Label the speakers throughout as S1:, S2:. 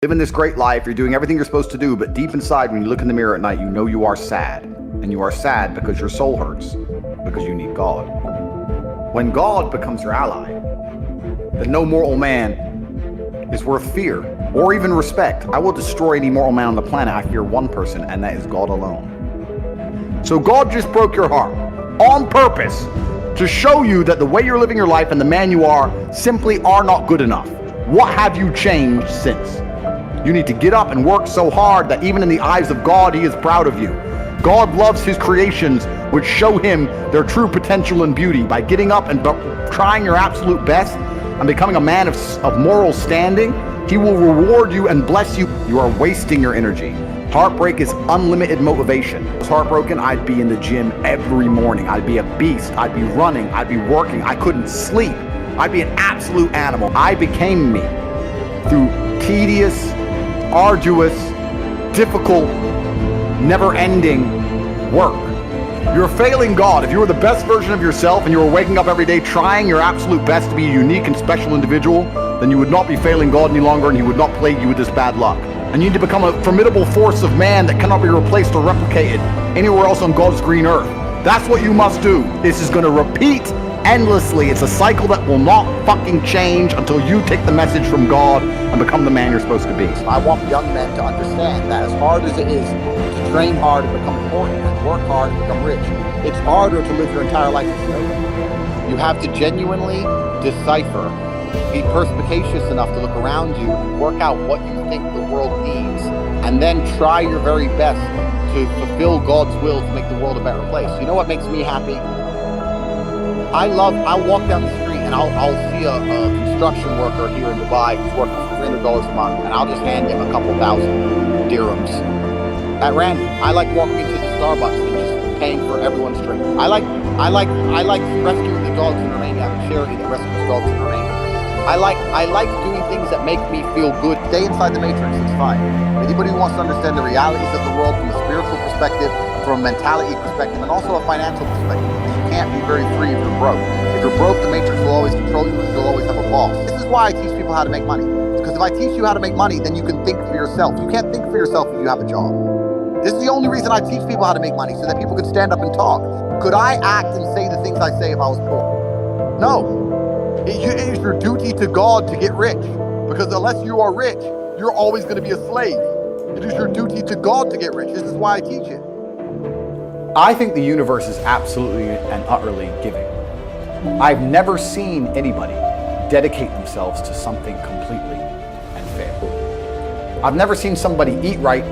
S1: Living this great life, you're doing everything you're supposed to do, but deep inside, when you look in the mirror at night, you know you are sad. And you are sad because your soul hurts, because you need God. When God becomes your ally, then no mortal man is worth fear or even respect. I will destroy any mortal man on the planet. I fear one person, and that is God alone. So God just broke your heart on purpose to show you that the way you're living your life and the man you are simply are not good enough. What have you changed since? You need to get up and work so hard that even in the eyes of God, he is proud of you. God loves his creations, which show him their true potential and beauty. By getting up and trying your absolute best and becoming a man of moral standing, he will reward you and bless you. You are wasting your energy. Heartbreak is unlimited motivation. If I was heartbroken, I'd be in the gym every morning. I'd be a beast. I'd be running. I'd be working. I couldn't sleep. I'd be an absolute animal. I became me through tedious, arduous, difficult, never-ending work. You're failing God. If you were the best version of yourself and you were waking up every day trying your absolute best to be a unique and special individual, then you would not be failing God any longer, and he would not plague you with this bad luck. And you need to become a formidable force of man that cannot be replaced or replicated anywhere else on God's green earth. That's what you must do. This is going to repeat endlessly. It's a cycle that will not fucking change until you take the message from God and become the man you're supposed to be.
S2: I want young men to understand that as hard as it is to train hard and become important and work hard and become rich, it's harder to live your entire life as a failure. You have to genuinely decipher, be perspicacious enough to look around you and work out what you think the world needs, and then try your very best to fulfill God's will to make the world a better place. You know what makes me happy? I'll walk down the street and I'll see a construction worker here in Dubai who's working for $300 a month, and I'll just hand him a couple thousand dirhams at random. I like walking into the Starbucks and just paying for everyone's drink. I like rescuing the dogs in Romania. I have a charity that rescues dogs in Romania. I like doing things that make me feel good. Stay inside the matrix, it's fine. Anybody who wants to understand the realities of the world from a spiritual perspective, from a mentality perspective, and also a financial perspective, you can't be very free if you're broke. If you're broke, the matrix will always control you, and you'll always have a boss. This is why I teach people how to make money. Because if I teach you how to make money, then you can think for yourself. You can't think for yourself if you have a job. This is the only reason I teach people how to make money, so that people could stand up and talk. Could I act and say the things I say if I was poor? No. It is your duty to God to get rich, because unless you are rich, you're always going to be a slave. It is your duty to God to get rich. This is why I teach it.
S1: I think the universe is absolutely and utterly giving. I've never seen anybody dedicate themselves to something completely and fail. I've never seen somebody eat right,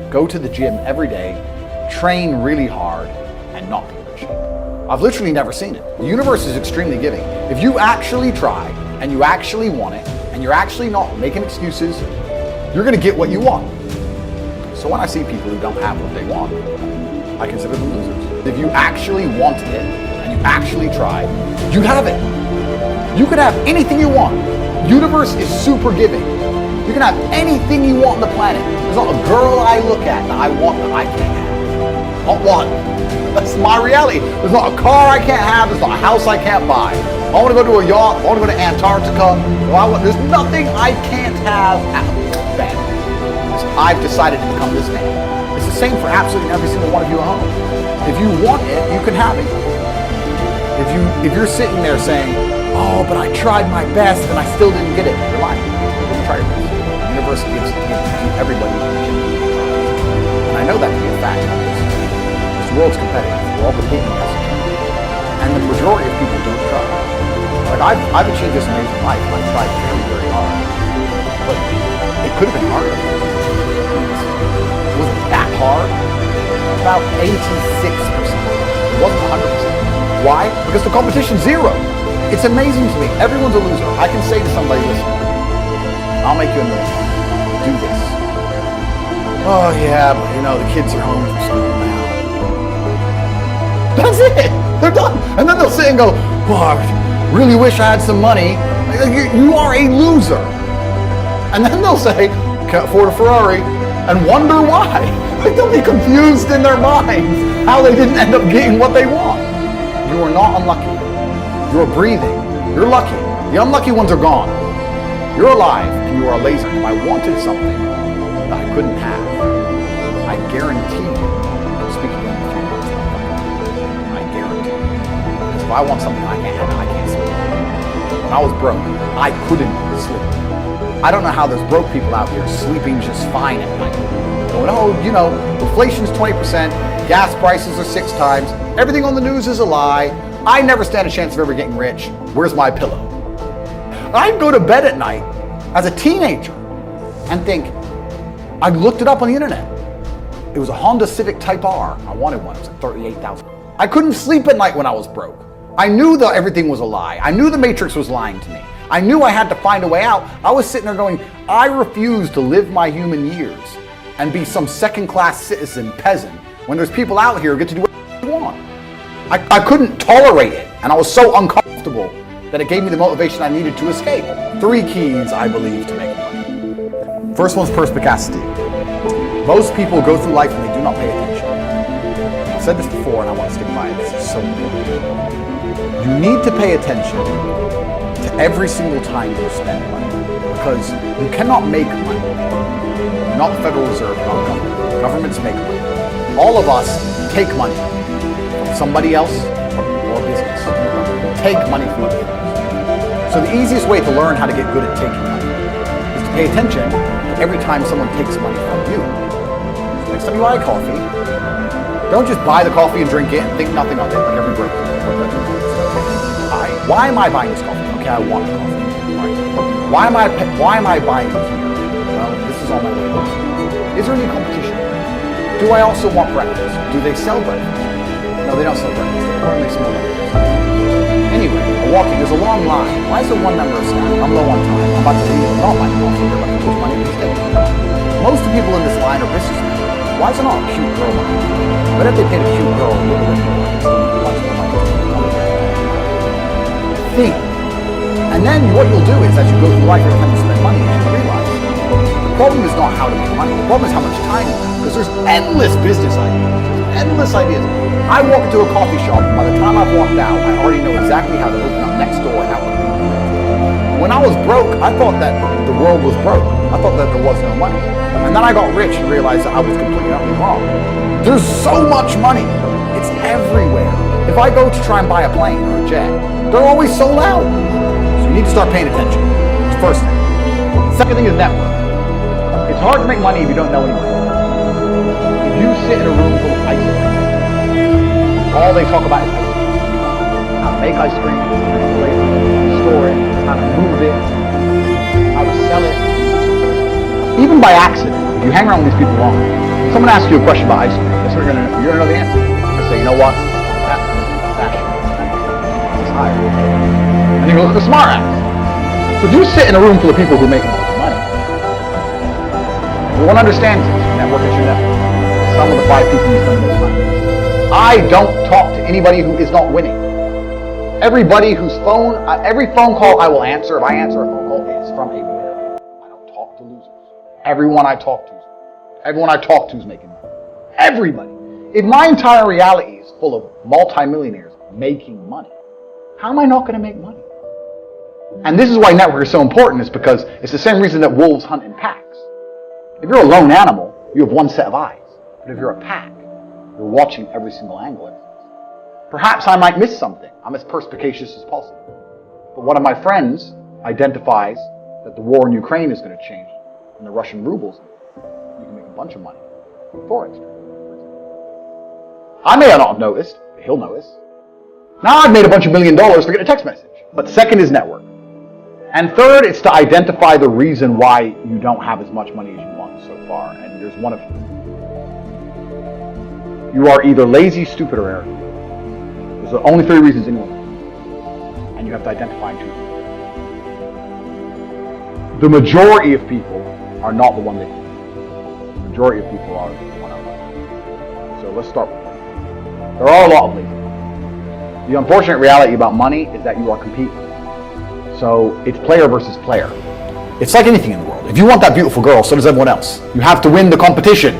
S1: go to the gym every day, train really hard, and not be rich. I've literally never seen it. The universe is extremely giving. If you actually try, and you actually want it, and you're actually not making excuses, you're gonna get what you want. So when I see people who don't have what they want, I consider them losers. If you actually wanted it, and you actually tried, you have it. You could have anything you want. Universe is super giving. You can have anything you want on the planet. There's not a girl I look at that I want that I can't have. Not one. That's my reality. There's not a car I can't have. There's not a house I can't buy. I want to go to a yacht. I want to go to Antarctica. There's nothing I can't have at bad. I've decided to become this man. It's the same for absolutely every single one of you at home. If you want it, you can have it. If you're sitting there saying, "Oh, but I tried my best and I still didn't get it," you're lying. Don't try your best. The universe gives to everybody. And I know that to be a fact. This world's competitive. We're all competing against each other. And the majority of people don't try. Like I've achieved this amazing life. I've tried very, very hard. But it could have been harder. It wasn't that hard. About 86%. It wasn't 100%. Why? Because the competition's zero. It's amazing to me. Everyone's a loser. I can say to somebody, "Listen, I'll make you $1 million. Do this." "Oh yeah, but the kids are home from school now." That's it. They're done. And then they'll sit and go, "Well, I really wish I had some money." You are a loser. And then they'll say, "Can't afford a Ferrari," and wonder why. They'll be confused in their minds how they didn't end up getting what they want. You are not unlucky. You are breathing. You're lucky. The unlucky ones are gone. You're alive and you are a laser. If I wanted something that I couldn't have, I guarantee you, I'm speaking in a few months, I guarantee you. Because if I want something I can't have, I can't sleep. When I was broke, I couldn't sleep. I don't know how there's broke people out here sleeping just fine at night. Going, oh, you know, inflation's 20%, gas prices are 6 times, everything on the news is a lie, I never stand a chance of ever getting rich, where's my pillow? I'd go to bed at night as a teenager and think, I looked it up on the internet. It was a Honda Civic Type R. I wanted one, it was like $38,000. I couldn't sleep at night when I was broke. I knew that everything was a lie. I knew the Matrix was lying to me. I knew I had to find a way out. I was sitting there going, I refuse to live my human years and be some second-class citizen peasant when there's people out here who get to do what they want. I couldn't tolerate it, and I was so uncomfortable that it gave me the motivation I needed to escape. 3 keys, I believe, to making money. First one's perspicacity. Most people go through life and they do not pay attention. I've said this before and I want to stick by it. This is so important. You need to pay attention to every single time you spend money, because you cannot make money. Not the Federal Reserve, not the government. Governments make money. All of us take money from somebody else or business. Take money from other people. So the easiest way to learn how to get good at taking money is to pay attention every time someone takes money from you. Next time you buy coffee, don't just buy the coffee and drink it and think nothing of it like every broker. Why am I buying this coffee? Okay, I want the coffee. Right. Why am I buying it here? Well, this is on my way home. Is there any competition? Do I also want breakfast? Do they sell breakfast? No, they don't sell breakfast. They want to make some more breakfast. Anyway, I'm walking, there's a long line. Why is there one member of staff? I'm low on time. I'm about to leave. I'm not buying coffee. They're about to put money instead. Most of the people in this line are businessmen. Why is there not a cute girl on it? But if they paid a cute girl a little bit more, think. And then what you'll do is, as you go through life, every time you spend money, you realize the problem is not how to make money. The problem is how much time you have. Because there's endless business ideas. Endless ideas. I walk into a coffee shop, and by the time I've walked out, I already know exactly how to open up next door and how to do it. When I was broke, I thought that the world was broke. I thought that there was no money. And then I got rich and realized that I was completely utterly wrong. There's so much money. It's everywhere. If I go to try and buy a plane or a jet, they're always sold out. So you need to start paying attention. It's the first thing. Second thing is network. It's hard to make money if you don't know anyone. If you sit in a room full of ice cream, all they talk about is ice cream. How to make ice cream, how to store it, how to move it, how to sell it. Even by accident, if you hang around with these people long, someone asks you a question about ice cream, guess what you're gonna know the answer. You're gonna say, you know what? It's higher. And you look at the smart ass. So if you sit in a room full of people who make a lot of money, you want to understand network is your network. Some of the 5 people you spend the most time with. I don't talk to anybody who is not winning. Everybody whose phone, every phone call I will answer, if I answer a phone call, is from a winner. I don't talk to losers. Everyone I talk to is making money. Everybody. If my entire reality is full of multimillionaires making money, how am I not going to make money? And this is why network is so important, is because it's the same reason that wolves hunt in packs. If you're a lone animal, you have one set of eyes. But if you're a pack, you're watching every single angle. Perhaps I might miss something. I'm as perspicacious as possible. But one of my friends identifies that the war in Ukraine is going to change and the Russian rubles, you can make a bunch of money. Forex. I may not have noticed, but he'll notice. Now I've made a bunch of $1 million for getting a text message. But second is network. And third, it's to identify the reason why you don't have as much money as you want so far. And there's one of them. You are either lazy, stupid, or arrogant. Those are the only 3 reasons anyone. And you have to identify and choose. The majority of people are not the one they think. The majority of people are the one out there. So let's start with that. There are a lot of lazy people. The unfortunate reality about money is that you are competing. So it's player versus player. It's like anything in the world. If you want that beautiful girl, so does everyone else. You have to win the competition.